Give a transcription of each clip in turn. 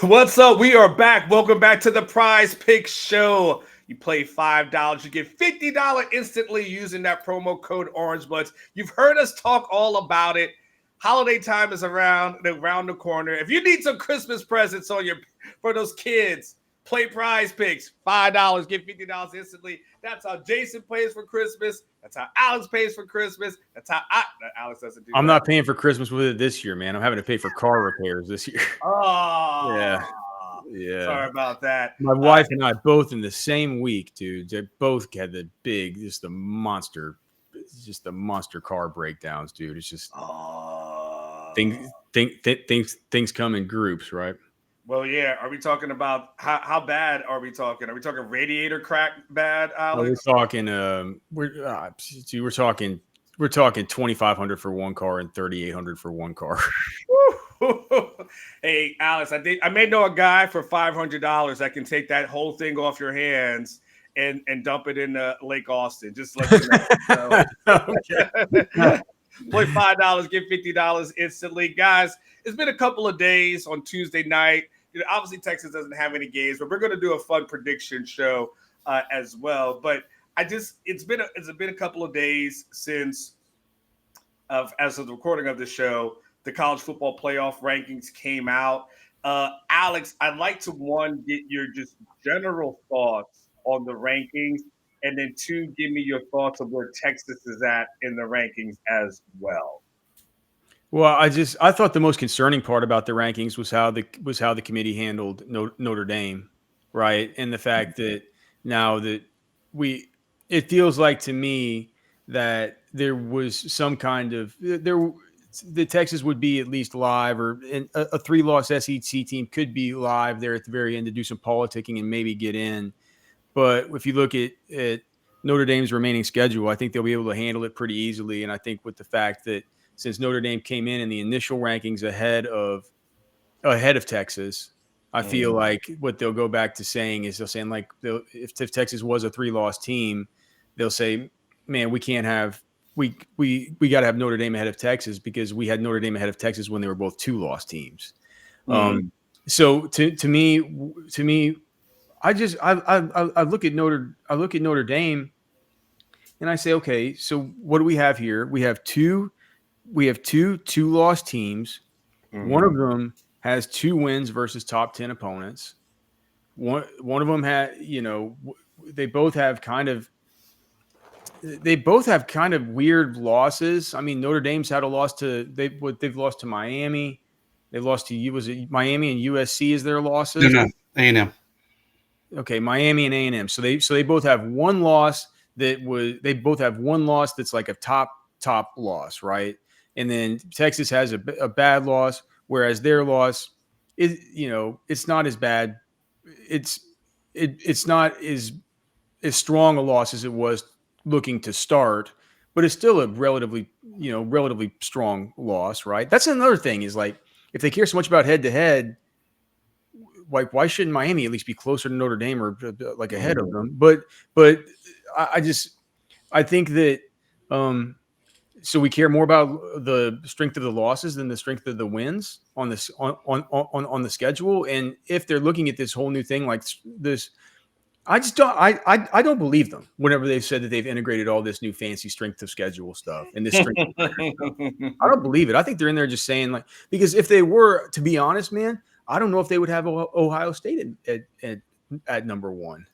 What's up? We are back. Welcome back to the Prize Pick Show. You play $5, you get $50 instantly using that promo code Orange Buds. You've heard us talk all about it. Holiday time is around the corner. If you need some Christmas presents for those kids, play Prize Picks. $5, get $50 instantly. That's how Jason pays for Christmas. That's how Alex pays for Christmas. That's how Alex doesn't do I'm that. not paying for Christmas with it this year, man. I'm having to pay for car repairs this year. Oh, Yeah. sorry about that. My wife and I both in the same week, dude. They both had the big, just the monster car breakdowns, dude. It's just things come in groups, right? Well, yeah. Are we talking about how bad are we talking? Are we talking radiator crack bad, Alex? We're talking we're talking 2,500 for one car and 3,800 for one car. Hey, Alex, I may know a guy for $500 that can take that whole thing off your hands and dump it in Lake Austin. Just let you know. Okay. Play $5, get $50 instantly, guys. It's been a couple of days on Tuesday night. Obviously Texas doesn't have any games, but we're going to do a fun prediction show as well. But it's been a couple of days since as of the recording of the show, the college football playoff rankings came out. Alex, I'd like to get your just general thoughts on the rankings, and then two, give me your thoughts of where Texas is at in the rankings as well. Well, I thought the most concerning part about the rankings was how the committee handled Notre Dame, right? And the fact that now that it feels like to me that there was some kind of the Texas would be at least live, or a 3-loss SEC team could be live there at the very end to do some politicking and maybe get in. But if you look at Notre Dame's remaining schedule, I think they'll be able to handle it pretty easily. And I think with the fact that since Notre Dame came in the initial rankings ahead of Texas, I feel like what they'll go back to saying is if Texas was a 3-loss team, they'll say, man, we can't have we got to have Notre Dame ahead of Texas because we had Notre Dame ahead of Texas when they were both 2-loss teams. So to me, I look at Notre Dame and I say, okay, so what do we have here? We have two 2-loss teams. One of them has 2 wins versus top 10 opponents. One of them had, they both have kind of weird losses. I mean, Notre Dame's had a loss they've lost to Miami. They lost to was it Miami and USC is their losses? No, A&M. Okay, Miami and A&M. So they both have one loss that's like a top loss, right? And then Texas has a bad loss, whereas their loss is, it's not as bad. It's not as strong a loss as it was looking to start, but it's still a relatively strong loss, right? That's another thing is like, if they care so much about head to head, like why shouldn't Miami at least be closer to Notre Dame or like ahead of them? But I think that, so we care more about the strength of the losses than the strength of the wins on this on the schedule. And if they're looking at this whole new thing like this, I don't believe them whenever they've said that they've integrated all this new fancy strength of schedule stuff and this strength. I don't believe it. I think they're in there just saying like, because if they were, to be honest, man, I don't know if they would have Ohio State at number 1.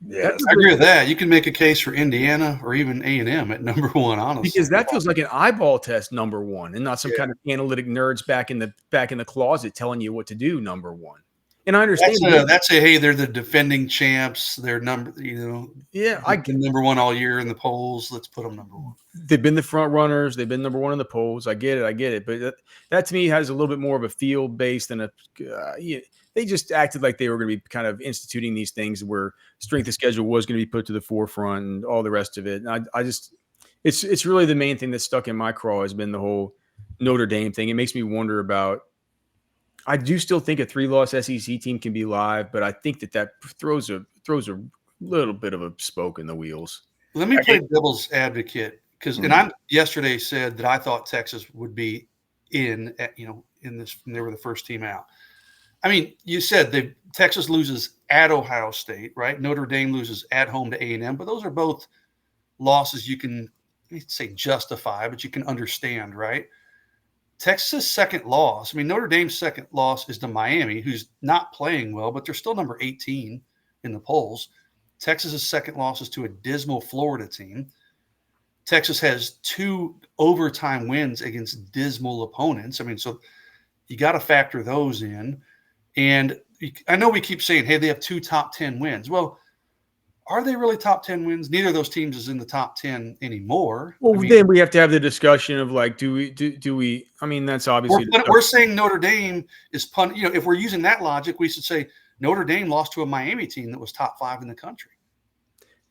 Yeah, I agree with that. You can make a case for Indiana or even A&M at number 1, honestly, because that feels like an eyeball test number 1, and not some kind of analytic nerds back in the closet telling you what to do number 1. And I understand that's hey, they're the defending champs. They're I've been number 1 all year in the polls. Let's put them number 1. They've been the front runners. They've been number 1 in the polls. I get it. But that to me has a little bit more of a field based than they just acted like they were going to be kind of instituting these things where strength of schedule was going to be put to the forefront and all the rest of it. And it's really the main thing that's stuck in my craw has been the whole Notre Dame thing. It makes me wonder about. I do still think a 3-loss SEC team can be live, but I think that throws a little bit of a spoke in the wheels. Let me play devil's advocate and I yesterday said that I thought Texas would be in this. They were the first team out. I mean, you said Texas loses at Ohio State, right? Notre Dame loses at home to A&M, but those are both losses you can say justify, but you can understand, right? Texas' second loss, I mean, Notre Dame's second loss is to Miami, who's not playing well, but they're still number 18 in the polls. Texas' second loss is to a dismal Florida team. Texas has 2 overtime wins against dismal opponents. I mean, so you got to factor those in. And I know we keep saying, hey, they have 2 top 10 wins. Well, are they really top 10 wins? Neither of those teams is in the top 10 anymore. Well, I mean, then we have to have the discussion of like, do we? I mean, that's obviously we're saying Notre Dame is if we're using that logic, we should say Notre Dame lost to a Miami team that was top 5 in the country.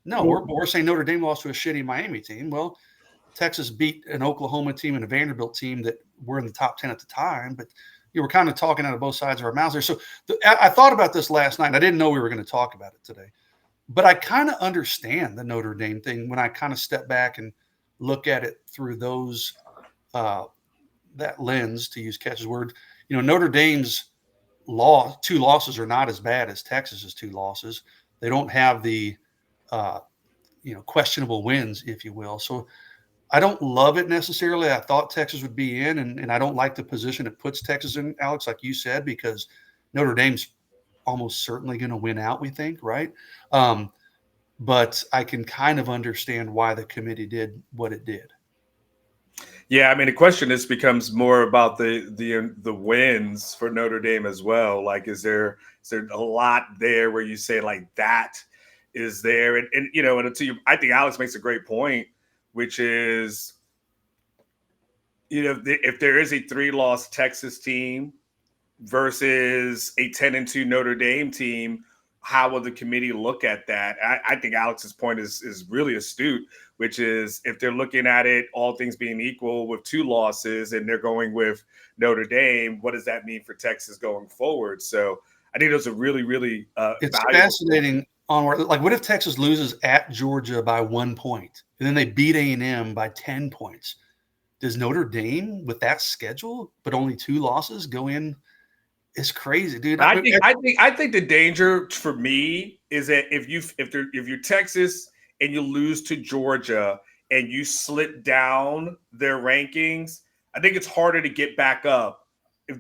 No, we're saying Notre Dame lost to a shitty Miami team. Well, Texas beat an Oklahoma team and a Vanderbilt team that were in the top 10 at the time, but you were kind of talking out of both sides of our mouths there. So I thought about this last night. I didn't know we were going to talk about it today, but I kind of understand the Notre Dame thing when I kind of step back and look at it through those that lens, to use Catch's word. Notre Dame's 2 losses are not as bad as Texas's 2 losses. They don't have the questionable wins, if you will. So I don't love it necessarily. I thought Texas would be in, and I don't like the position it puts Texas in, Alex, like you said, because Notre Dame's almost certainly going to win out, we think, right? But I can kind of understand why the committee did what it did. Yeah, I mean, the question becomes more about the wins for Notre Dame as well. Like, is there a lot there where you say like that is there? And I think Alex makes a great point, which is, if there is a 3-loss Texas team versus a 10-2 Notre Dame team, how will the committee look at that? I think Alex's point is really astute, which is if they're looking at it, all things being equal, with 2 losses and they're going with Notre Dame, what does that mean for Texas going forward? So I think those are really, really it's fascinating. Like, what if Texas loses at Georgia by 1 point and then they beat A&M by 10 points? Does Notre Dame, with that schedule but only 2 losses, go in? It's crazy, dude. I think the danger for me is that if you're Texas and you lose to Georgia and you slip down their rankings, I think it's harder to get back up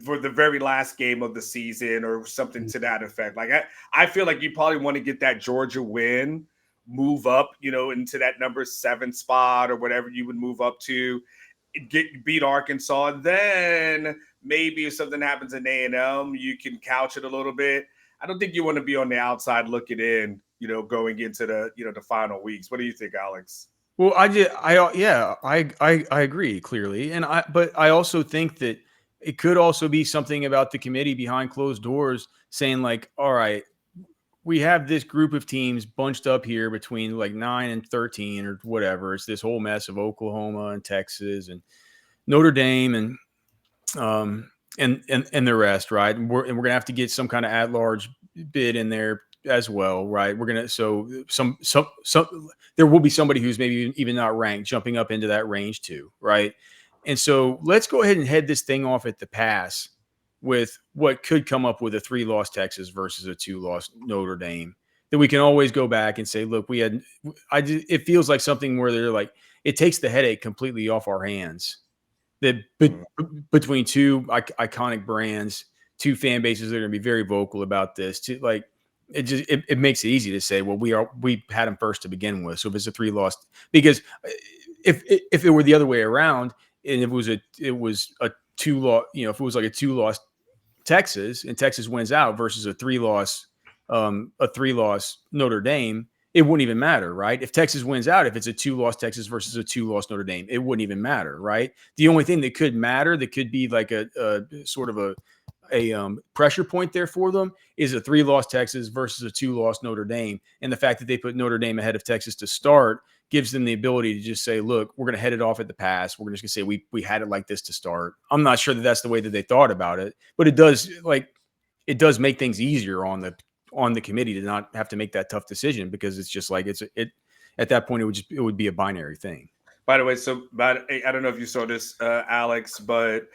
for the very last game of the season or something to that effect. Like I feel like you probably want to get that Georgia win, move up, into that number 7 spot or whatever you would move up to, beat Arkansas. Then maybe if something happens in A&M, you can couch it a little bit. I don't think you want to be on the outside looking in, going into the, the final weeks. What do you think, Alex? Well, I agree clearly. But I also think that it could also be something about the committee behind closed doors saying like, all right, we have this group of teams bunched up here between like 9 and 13 or whatever. It's this whole mess of Oklahoma and Texas and Notre Dame and the rest, right? And we're gonna have to get some kind of at-large bid in there as well, right? We're gonna some there will be somebody who's maybe even not ranked jumping up into that range too, right? And so let's go ahead and head this thing off at the pass with what could come up with a 3-loss Texas versus a 2-loss Notre Dame. That we can always go back and say, look, it feels like something where they're like, it takes the headache completely off our hands. That between 2 iconic brands, 2 fan bases that are going to be very vocal about this, it makes it easy to say, well, we had them first to begin with. So if it's a 3-loss, because if it were the other way around, and it was a 2-loss, if it was like a 2-loss Texas and Texas wins out versus a 3-loss Notre Dame, it wouldn't even matter, right? If Texas wins out, if it's a 2-loss Texas versus a 2-loss Notre Dame, it wouldn't even matter, right? The only thing that could matter, that could be like a sort of a pressure point there for them, is a 3-loss Texas versus a 2-loss Notre Dame. And the fact that they put Notre Dame ahead of Texas to start gives them the ability to just say, look, we're going to head it off at the pass. We're just going to say we had it like this to start. I'm not sure that that's the way that they thought about it, but it does make things easier on the committee to not have to make that tough decision, because it's just like at that point it would be a binary thing. By the way, I don't know if you saw this, Alex, but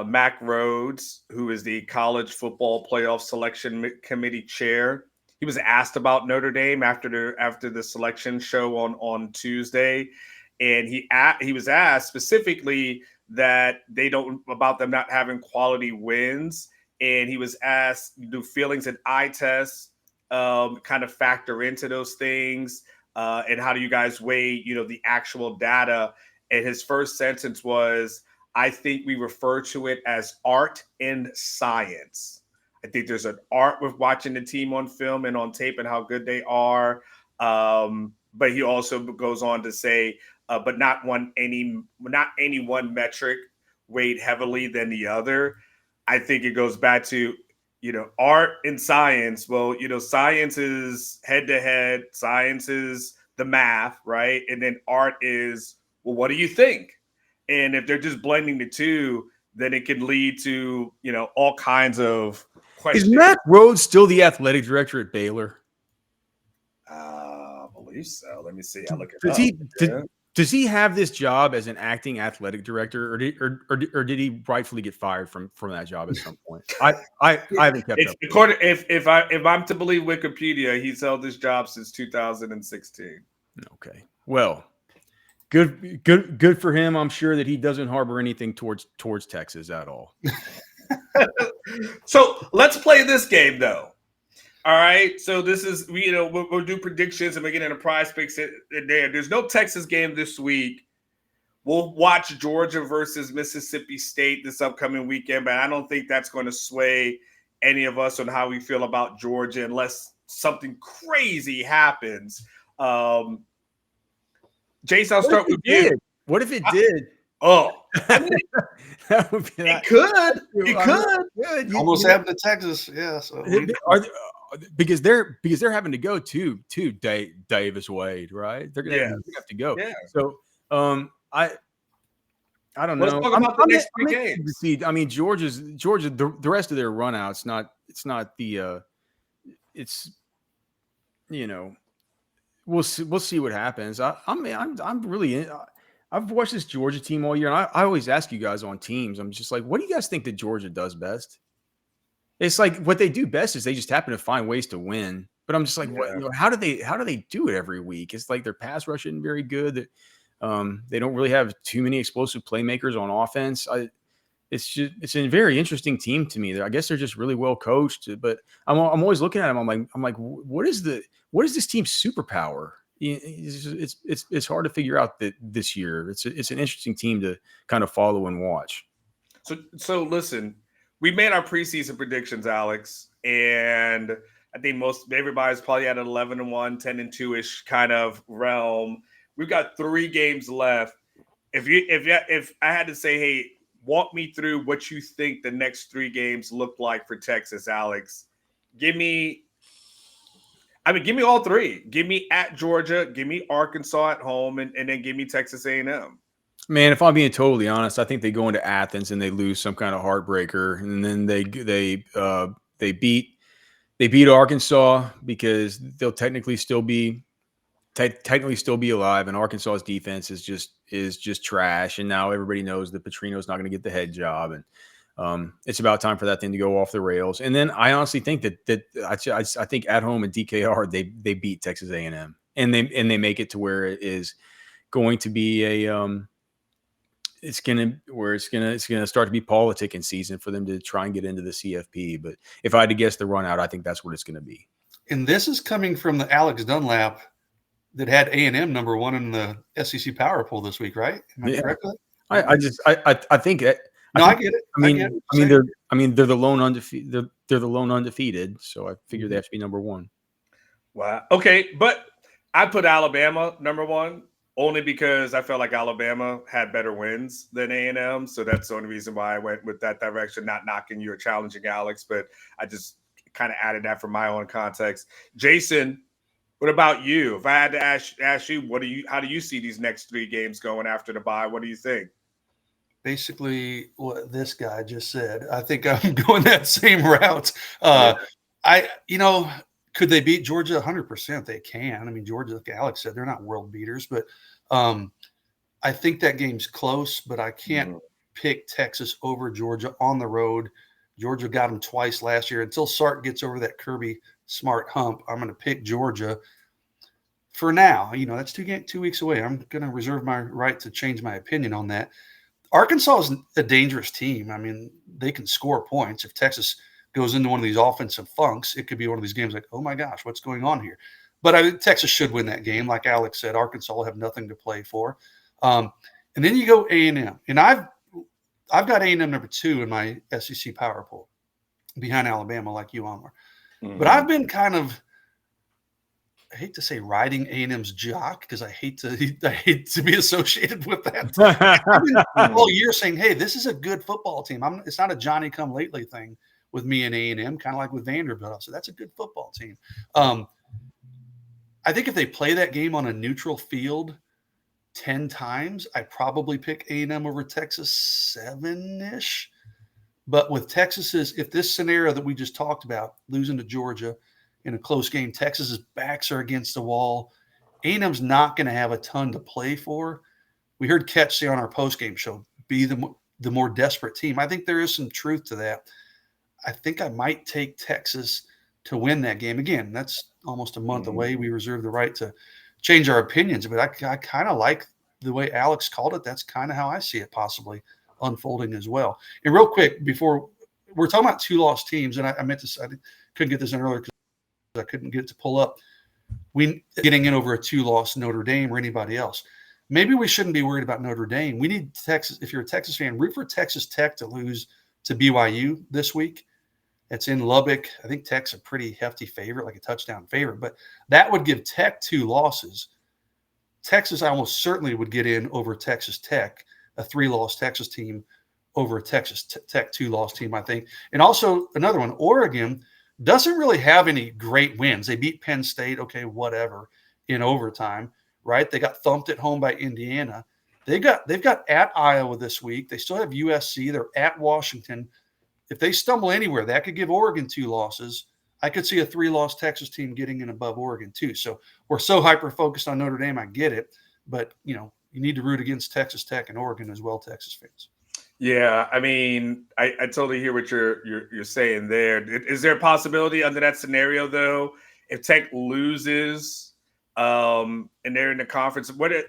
Mac Rhodes, who is the college football playoff selection committee chair. He was asked about Notre Dame after the selection show on Tuesday, and he was asked specifically that about them not having quality wins, and he was asked, do feelings and eye tests kind of factor into those things, and how do you guys weigh the actual data? And his first sentence was, I think we refer to it as art and science. I think there's an art with watching the team on film and on tape and how good they are. But he also goes on to say, but not any one metric weighed heavily than the other. I think it goes back to, art and science. Well, science is head to head. Science is the math, right? And then art is, well, what do you think? And if they're just blending the two, then it can lead to, all kinds of questions. Is Mac Rhodes still the athletic director at Baylor? I believe so. Let me see. I look at Does he have this job as an acting athletic director, or did he rightfully get fired from that job at some point? I haven't kept up. If I'm to believe Wikipedia, he's held this job since 2016. Okay. Well, good for him. I'm sure that he doesn't harbor anything towards Texas at all. So let's play this game, though. All right. So this is, we'll do predictions and we're getting a PrizePicks in there. There's no Texas game this week. We'll watch Georgia versus Mississippi State this upcoming weekend, but I don't think that's going to sway any of us on how we feel about Georgia unless something crazy happens. Jason, I'll start with you. What if it did? Oh, that would be it could. It could. Almost happened to Texas. Yeah. So because they're having to go to Davis Wade, right? They're gonna have to go. Yeah. So I don't know. Let's talk about the next three games. I mean, Georgia. The rest of their run out. It's not the. It's we'll see what happens. I'm really. I've watched this Georgia team all year, and I always ask you guys on teams. I'm just like, what do you guys think that Georgia does best? It's like what they do best is they just happen to find ways to win. But I'm just like, how do they do it every week? It's like their pass rush isn't very good. They don't really have too many explosive playmakers on offense. It's a very interesting team to me. I guess they're just really well coached. But I'm always looking at them. I'm like, what is this team's superpower? It's hard to figure out that this year. It's an interesting team to kind of follow and watch. So listen, we made our preseason predictions, Alex, and I think everybody's probably at an 11-1, 10-2-ish kind of realm. We've got 3 games left. If I had to say, hey, walk me through what you think the next 3 games look like for Texas, Alex. Give me all 3. Give me at Georgia, give me Arkansas at home, and then give me Texas A&M. Man, if I'm being totally honest, I think they go into Athens and they lose some kind of heartbreaker, and then they beat Arkansas because they'll technically still be alive, and Arkansas's defense is just trash. And now everybody knows that Petrino's not going to get the head job, and it's about time for that thing to go off the rails. And then I honestly think that I think at home in DKR they beat Texas A&M, and they make it to where it is going to be it's going to start to be politicking season for them to try and get into the CFP. But if I had to guess the run out, I think that's what it's going to be. And this is coming from the Alex Dunlap that had A&M number 1 in the SEC Power Poll this week, right? Am I correct? I think it. No, I get it. I mean, they're the lone undefeated. They're the lone undefeated. So I figure they have to be number 1. Wow. Okay, but I put Alabama number 1 only because I felt like Alabama had better wins than A&M. So that's the only reason why I went with that direction. Not knocking you or challenging Alex, but I just kind of added that for my own context. Jason, what about you? If I had to ask you, how do you see these next 3 games going after the bye? What do you think? Basically what this guy just said. I think I'm going that same route. Could they beat Georgia? 100% they can. I mean, Georgia, like Alex said, they're not world beaters, but I think that game's close, but I can't pick Texas over Georgia on the road. Georgia got them twice last year. Until Sark gets over that Kirby Smart hump, I'm going to pick Georgia. For now, that's 2 weeks away. I'm going to reserve my right to change my opinion on that. Arkansas is a dangerous team. I mean, they can score points. If Texas goes into one of these offensive funks, it could be one of these games like, oh my gosh, what's going on here? But I think Texas should win that game. Like Alex said, Arkansas will have nothing to play for. And then you go A&M. And I've got A&M number 2 in my SEC power poll behind Alabama, like you, Anwar. Mm-hmm. But I've been kind of, I hate to say riding A&M's jock because I hate to be associated with that. I've been all year saying, hey, this is a good football team. It's not a Johnny-come-lately thing with me and A&M, kind of like with Vanderbilt. So that's a good football team. I think if they play that game on a neutral field 10 times, I probably pick A&M over Texas 7-ish. But with if this scenario that we just talked about, losing to Georgia in a close game, Texas's backs are against the wall. A&M's not going to have a ton to play for. We heard Ketch say on our postgame show, be the more desperate team. I think there is some truth to that. I think I might take Texas to win that game. Again, that's almost a month away. We reserve the right to change our opinions, but I kind of like the way Alex called it. That's kind of how I see it possibly unfolding as well. And real quick, before we're talking about 2-loss teams, and I meant to, I couldn't get this in earlier because I couldn't get it to pull up. We getting in over a 2-loss Notre Dame or anybody else. Maybe we shouldn't be worried about Notre Dame. We need Texas. If you're a Texas fan, root for Texas Tech to lose to BYU this week. It's in Lubbock. I think Tech's a pretty hefty favorite, like a touchdown favorite, but that would give Tech 2 losses. Texas, I almost certainly would get in over Texas Tech, a 3-loss Texas team over a Texas Tech 2-loss team, I think. And also another one, Oregon doesn't really have any great wins. They beat Penn State, okay, whatever, in overtime, right? They got thumped at home by Indiana. They've got at Iowa this week. They still have USC. They're at Washington. If they stumble anywhere, that could give Oregon 2 losses. I could see a 3-loss Texas team getting in above Oregon too. So we're so hyper-focused on Notre Dame, I get it. But, you need to root against Texas Tech and Oregon as well, Texas fans. Yeah, I mean, I totally hear what you're saying there. Is there a possibility under that scenario, though, if Tech loses and they're in the conference, did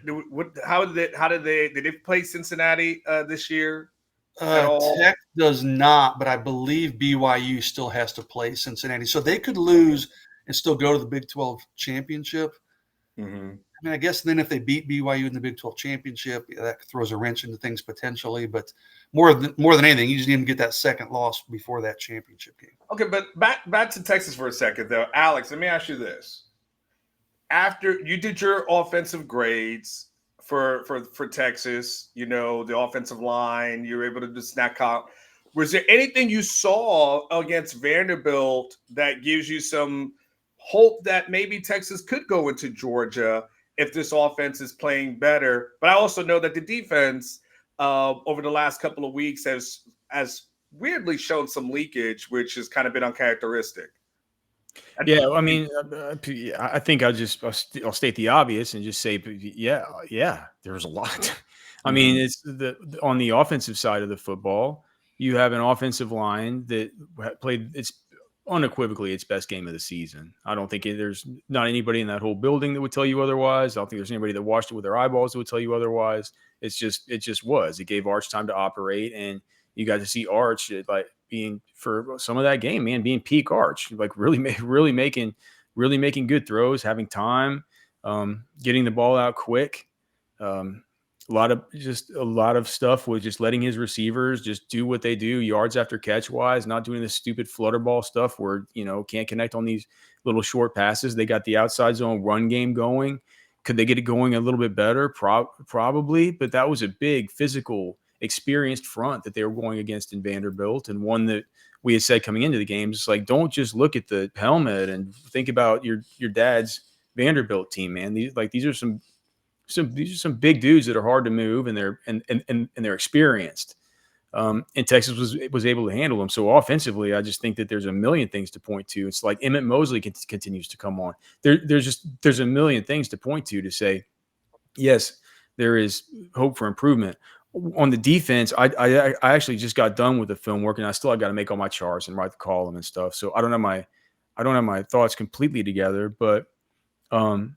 they play Cincinnati this year? Tech does not, but I believe BYU still has to play Cincinnati. So they could lose and still go to the Big 12 championship. Mm-hmm. I mean, I guess then if they beat BYU in the Big 12 championship, that throws a wrench into things potentially. But more than anything, you just need to get that second loss before that championship game. Okay, but back to Texas for a second, though. Alex, let me ask you this. After you did your offensive grades for Texas, the offensive line, you were able to do snack count. Was there anything you saw against Vanderbilt that gives you some hope that maybe Texas could go into Georgia if this offense is playing better? But I also know that the defense over the last couple of weeks has weirdly shown some leakage, which has kind of been uncharacteristic. Yeah, I mean, I think I'll state the obvious and just say, yeah, there's a lot. I mean, it's on the offensive side of the football, you have an offensive line that played its unequivocally its best game of the season. I don't think there's not anybody in that whole building that would tell you otherwise. I don't think there's anybody that watched it with their eyeballs that would tell you otherwise. It just was. It gave Arch time to operate, and you got to see Arch being for some of that game, man, being peak Arch, really making good throws, having time, getting the ball out quick. A lot of stuff with just letting his receivers just do what they do, yards after catch wise, not doing this stupid flutter ball stuff where, can't connect on these little short passes. They got the outside zone run game going. Could they get it going a little bit better? Probably, but that was a big physical, experienced front that they were going against in Vanderbilt, and one that we had said coming into the game, just don't just look at the helmet and think about your dad's Vanderbilt team, man. These are some big dudes that are hard to move, and they're experienced. And Texas was able to handle them. So offensively, I just think that there's a million things to point to. It's like Emmett Mosley continues to come on. There's a million things to point to say, yes, there is hope for improvement. on the defense, I actually just got done with the film work, and I got to make all my charts and write the column and stuff. So I don't have my thoughts completely together, but I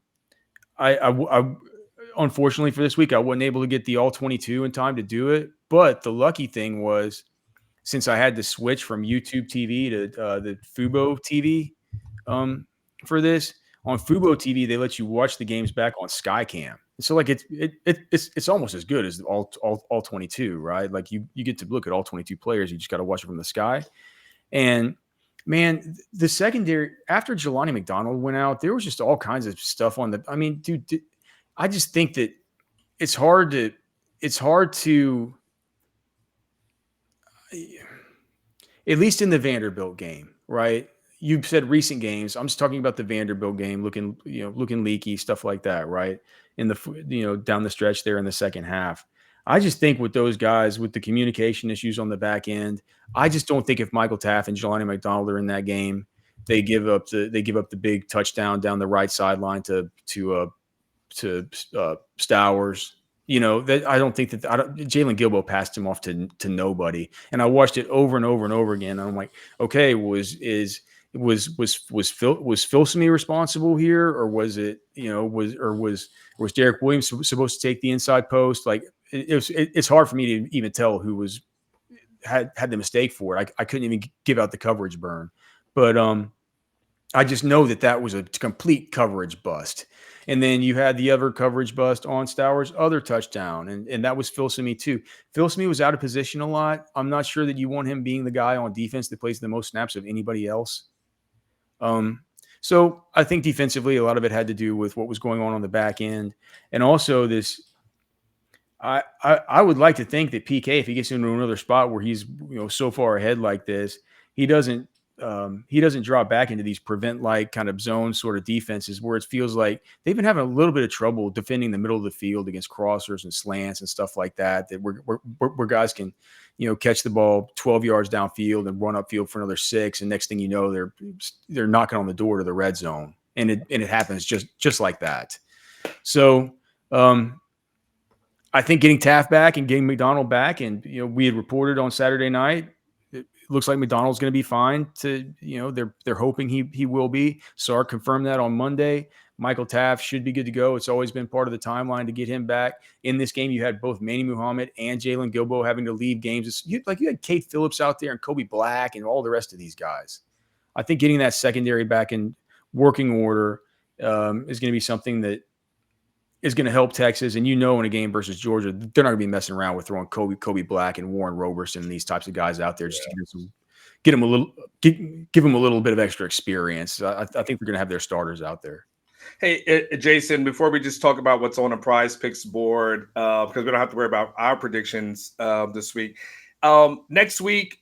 unfortunately for this week I wasn't able to get the all 22 in time to do it. But the lucky thing was, since I had to switch from YouTube TV to the Fubo TV for this, on Fubo TV they let you watch the games back on Skycam. So like it's almost as good as all 22, right? Like you get to look at all 22 players. You just got to watch it from the sky. And man, the secondary after Jelani McDonald went out, there was just all kinds of stuff on the. I mean, dude, I just think that it's hard to at least in the Vanderbilt game, right? You said recent games. I'm just talking about the Vanderbilt game, looking leaky, stuff like that, right? In the down the stretch there in the second half. I just think with those guys, with the communication issues on the back end, I just don't think if Michael Taft and Jelani McDonald are in that game, they give up the big touchdown down the right sideline to Stowers. That I don't think that Jalen Gilbo passed him off to nobody. And I watched it over and over and over again. And I'm like, okay, was Filsaime responsible here, or was it was Derek Williams supposed to take the inside post? Like it's hard for me to even tell who had the mistake for it. I couldn't even give out the coverage burn, but I just know that was a complete coverage bust. And then you had the other coverage bust on Stowers' other touchdown, and that was Filsaime too. Filsaime was out of position a lot. I'm not sure that you want him being the guy on defense that plays the most snaps of anybody else. So I think defensively, a lot of it had to do with what was going on the back end, and also this. I would like to think that PK, if he gets into another spot where he's so far ahead like this, he doesn't drop back into these prevent-like kind of zone sort of defenses where it feels like they've been having a little bit of trouble defending the middle of the field against crossers and slants and stuff like that. That where guys can, catch the ball 12 yards downfield and run upfield for another 6, and next thing you know, they're knocking on the door to the red zone, and it happens just like that. So I think getting Taft back and getting McDonald back, and we had reported on Saturday night. Looks like McDonald's going to be fine. They're hoping he will be. Sark confirmed that on Monday. Michael Taft should be good to go. It's always been part of the timeline to get him back. In this game, you had both Manny Muhammad and Jalen Gilbo having to leave games. You had Kate Phillips out there and Kobe Black and all the rest of these guys. I think getting that secondary back in working order is going to be something that is going to help Texas. And in a game versus Georgia, they're not going to be messing around with throwing Kobe Black and Warren Roberson and these types of guys out there just to give them a little bit of extra experience. I think they're going to have their starters out there. Hey, Jason, before we just talk about what's on the PrizePicks board, because we don't have to worry about our predictions this week. Next week,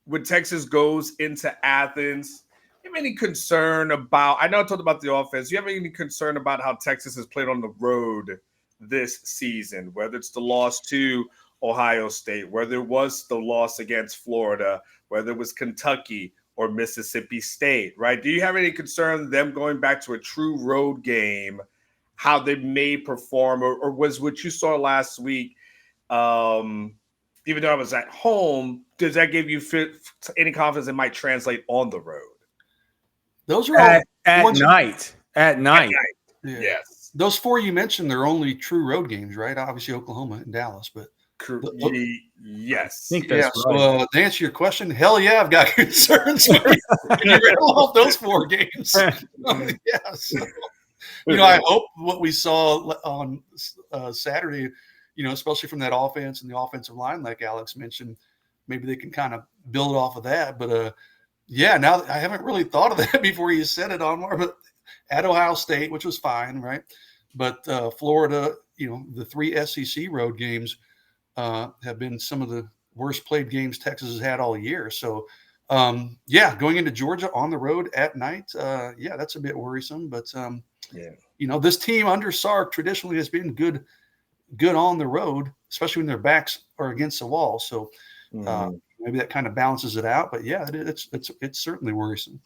when Texas goes into Athens, you have any concern about, I know I talked about the offense, do you have any concern about how Texas has played on the road this season, whether it's the loss to Ohio State, whether it was the loss against Florida, whether it was Kentucky or Mississippi State, right? Do you have any concern them going back to a true road game, how they may perform, or was what you saw last week, even though I was at home, does that give you any confidence it might translate on the road? Those are all at night. Yeah. Yes. Those 4 you mentioned, they're only true road games, right? Obviously Oklahoma and Dallas, but yes. I think that's right. So to answer your question, hell yeah, I've got concerns. Can you rattle off those 4 games? Yeah. So, I hope what we saw on Saturday, especially from that offense and the offensive line, like Alex mentioned, maybe they can kind of build off of that. But now I haven't really thought of that before you said it, Anwar, but at Ohio State, which was fine, right? But Florida, the 3 SEC road games have been some of the worst played games Texas has had all year. So, going into Georgia on the road at night, that's a bit worrisome. But, this team under Sark traditionally has been good on the road, especially when their backs are against the wall. So maybe that kind of balances it out. But, it's certainly worrisome.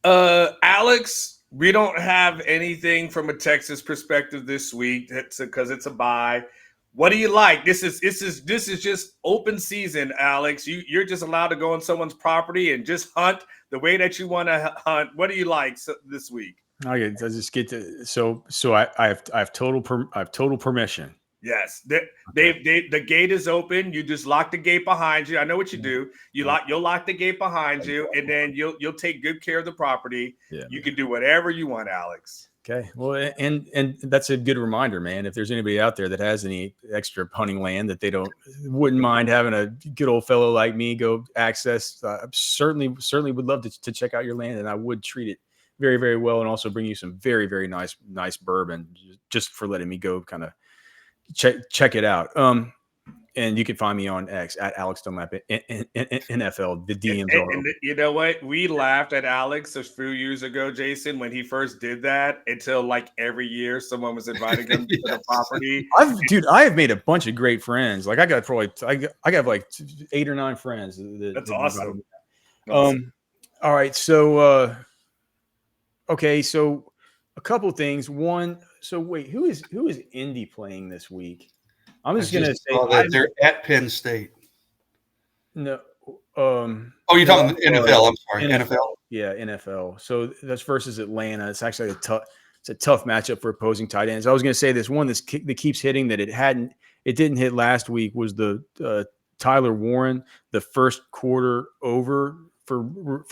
Alex, we don't have anything from a Texas perspective this week because it's a bye. What do you like? This is just open season, Alex. You're just allowed to go on someone's property and just hunt the way that you want to hunt. What do you like this week? I just get to so I have total permission. Yes, the gate is open. You just lock the gate behind you. I know what you do. You'll lock the gate behind you, and then you'll take good care of the property. Yeah, you can do whatever you want, Alex. Okay. Well, and that's a good reminder, man. If there's anybody out there that has any extra hunting land that they wouldn't mind having a good old fellow like me go access, certainly would love to check out your land, and I would treat it very, very well, and also bring you some very, very nice bourbon just for letting me go kind of check it out. And you can find me on X at Alex Dunlap NFL. The DMs are open. You know what? We laughed at Alex a few years ago, Jason, when he first did that. Until like every year, someone was inviting him to the property. I have made a bunch of great friends. Like I got like 8 or 9 friends. That's awesome. All right, so okay, so a couple things. One, so wait, who is Indy playing this week? I'm just gonna say they're at Penn State. No. Oh, you're talking NFL. I'm sorry, NFL. Yeah, NFL. So that's versus Atlanta. It's actually a tough matchup for opposing tight ends. I was gonna say this one that keeps hitting that it didn't hit last week was the Tyler Warren, the first quarter over for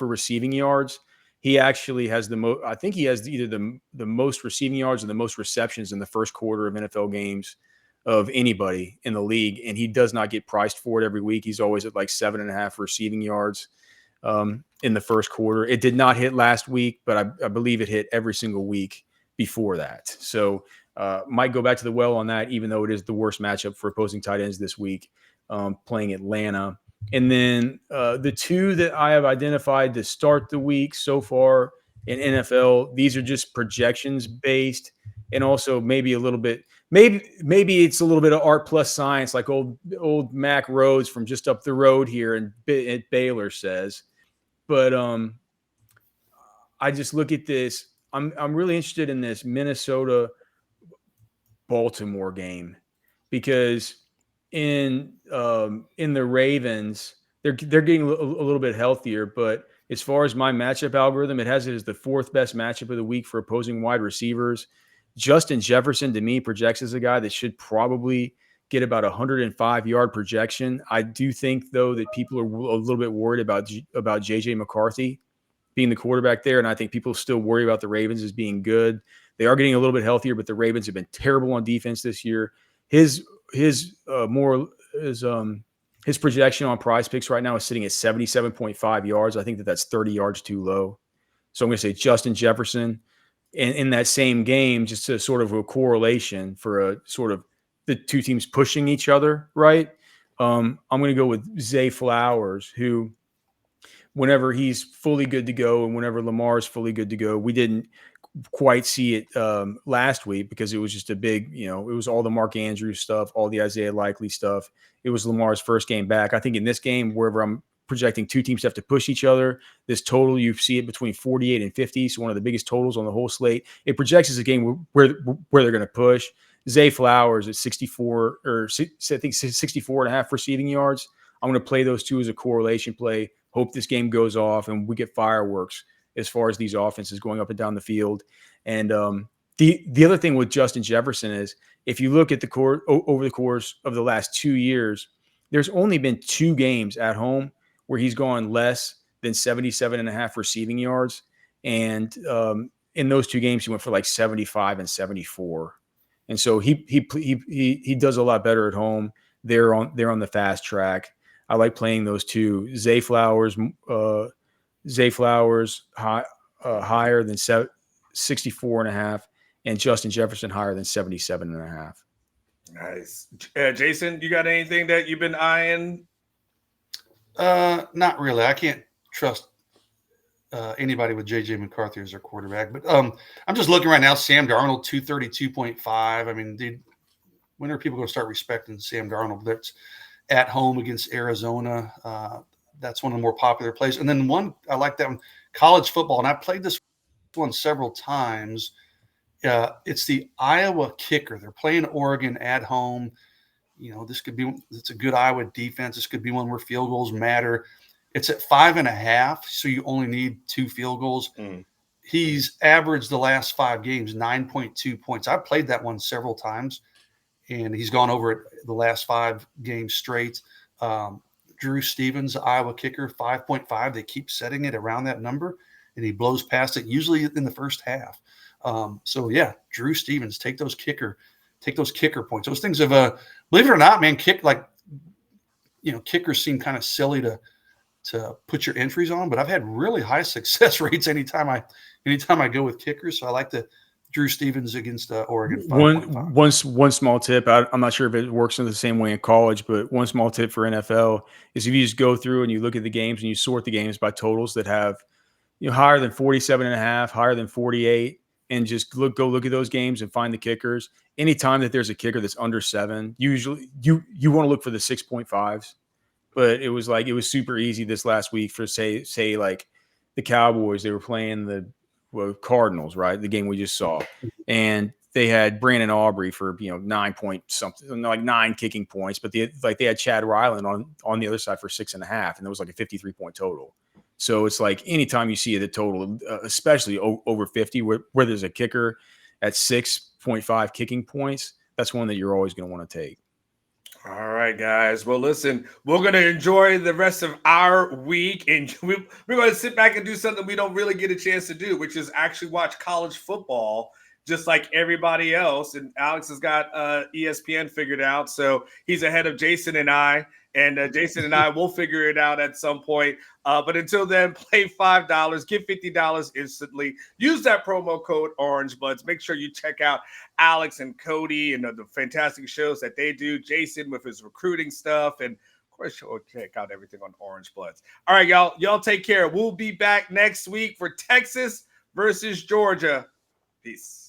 receiving yards. He actually has the most. I think he has either the most receiving yards or the most receptions in the first quarter of NFL games of anybody in the league, and he does not get priced for it every week. He's always at like 7.5 receiving yards in the first quarter. It did not hit last week, but I believe it hit every single week before that. So might go back to the well on that, even though it is the worst matchup for opposing tight ends this week, playing Atlanta. And then the two that I have identified to start the week so far in NFL, these are just projections based, and also maybe a little bit. Maybe it's a little bit of art plus science, like old Mac Rhodes from just up the road here at Baylor says. But I just look at this. I'm really interested in this Minnesota Baltimore game because in the Ravens they're getting a little bit healthier, but as far as my matchup algorithm, it has it as the 4th best matchup of the week for opposing wide receivers. Justin Jefferson, to me, projects as a guy that should probably get about 105-yard projection. I do think, though, that people are a little bit worried about J.J. McCarthy being the quarterback there, and I think people still worry about the Ravens as being good. They are getting a little bit healthier, but the Ravens have been terrible on defense this year. His projection on PrizePicks right now is sitting at 77.5 yards. I think that's 30 yards too low. So I'm going to say Justin Jefferson. In that same game, just a sort of a correlation for a sort of the two teams pushing each other, right? I'm going to go with Zay Flowers, who, whenever he's fully good to go and whenever Lamar's fully good to go, we didn't quite see it last week because it was just a big, it was all the Mark Andrews stuff, all the Isaiah Likely stuff. It was Lamar's first game back. I think in this game, wherever I'm projecting two teams have to push each other, this total, you see it between 48 and 50. So one of the biggest totals on the whole slate. It projects as a game where they're going to push. Zay Flowers at 64 or I think 64.5 receiving yards. I'm going to play those two as a correlation play. Hope this game goes off and we get fireworks as far as these offenses going up and down the field. And the other thing with Justin Jefferson is if you look at over the course of the last 2 years, there's only been 2 games at home where he's gone less than 77.5 receiving yards. And in those 2 games, he went for like 75 and 74. And so he does a lot better at home. They're on the fast track. I like playing those two. Zay Flowers higher than 64.5, and Justin Jefferson higher than 77.5. Nice. Jason, you got anything that you've been eyeing? Not really. I can't trust anybody with J.J. McCarthy as their quarterback. But I'm just looking right now. Sam Darnold, 232.5. I mean, dude, when are people going to start respecting Sam Darnold? That's at home against Arizona. That's one of the more popular plays. And then one, I like that one, college football. And I played this one several times. It's the Iowa kicker. They're playing Oregon at home. it's a good Iowa defense. This could be one where field goals matter. It's at 5.5, so you only need 2 field goals. He's averaged the last 5 games 9.2 points. I've played that one several times, and he's gone over it the last 5 games straight. Drew Stevens, Iowa kicker, 5.5. They keep setting it around that number, and he blows past it usually in the first half. So yeah, Drew Stevens, take those kicker points. Those things have believe it or not, man, kickers seem kind of silly to put your entries on, but I've had really high success rates anytime I go with kickers. So I like the Drew Stevens against Oregon. One small tip. I'm not sure if it works in the same way in college, but one small tip for NFL is if you just go through and you look at the games and you sort the games by totals that have higher than 47.5, higher than 48, and just go look at those games and find the kickers. Anytime that there's a kicker that's under 7, usually you want to look for the 6.5s. But it was super easy this last week for say like the Cowboys. They were playing the Cardinals, right? The game we just saw, and they had Brandon Aubrey for 9 point something, like 9 kicking points, but they had Chad Ryland on the other side for 6.5, and there was like a 53-point total. So it's like anytime you see the total, especially over 50, where there's a kicker at 6.5 kicking points, that's one that you're always going to want to take. All right, guys. Well, listen, we're going to enjoy the rest of our week, and we're going to sit back and do something we don't really get a chance to do, which is actually watch college football just like everybody else. And Alex has got ESPN figured out, so he's ahead of Jason and I. And Jason and I will figure it out at some point. But until then, play $5, get $50 instantly. Use that promo code OrangeBuds. Make sure you check out Alex and Cody and the fantastic shows that they do. Jason with his recruiting stuff. And, of course, you'll check out everything on Orange Bloods. All right, y'all. Y'all take care. We'll be back next week for Texas versus Georgia. Peace.